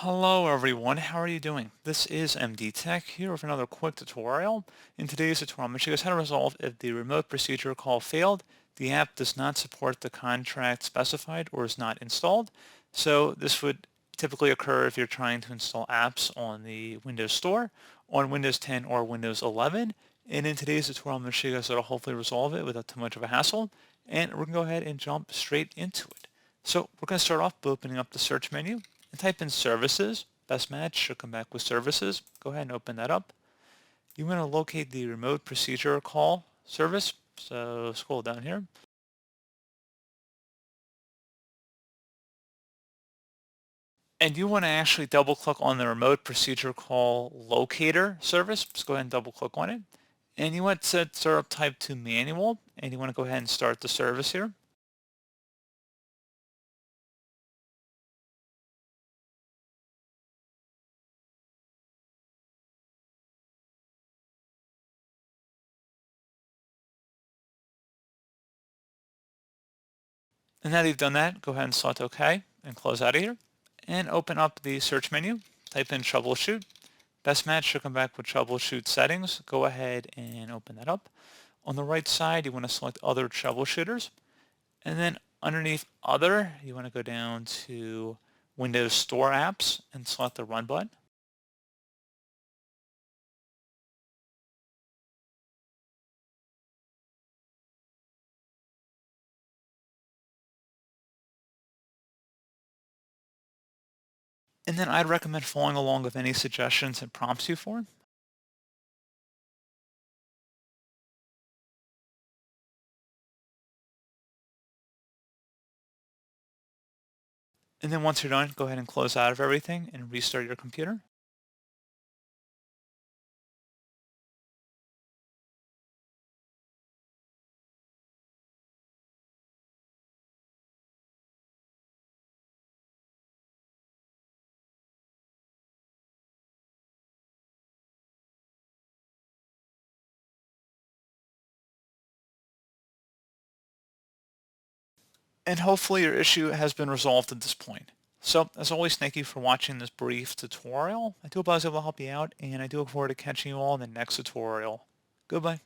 Hello everyone, how are you doing? This is MD Tech here with another quick tutorial. In today's tutorial, I'm going to show you guys how to resolve if the remote procedure call failed, the app does not support the contract specified or is not installed. So this would typically occur if you're trying to install apps on the Windows Store, on Windows 10 or Windows 11. And in today's tutorial, I'm going to show you guys how to hopefully resolve it without too much of a hassle. And we're going to go ahead and jump straight into it. So we're going to start off by opening up the search menu and type in services. Best match should come back with services. Go ahead and open that up. You want to locate the remote procedure call service. So scroll down here. And you want to actually double click on the remote procedure call locator service. Just go ahead and double click on it. And you want to set startup type to manual. And you want to go ahead and start the service here. And now that you've done that, go ahead and select OK and close out of here. And open up the search menu. Type in troubleshoot. Best match should come back with troubleshoot settings. Go ahead and open that up. On the right side, you want to select other troubleshooters. And then underneath other, you want to go down to Windows Store apps and select the run button. And then I'd recommend following along with any suggestions it prompts you for. And then once you're done, go ahead and close out of everything and restart your computer. And hopefully your issue has been resolved at this point. So as always, thank you for watching this brief tutorial. I do hope I was able to help you out, and I do look forward to catching you all in the next tutorial. Goodbye.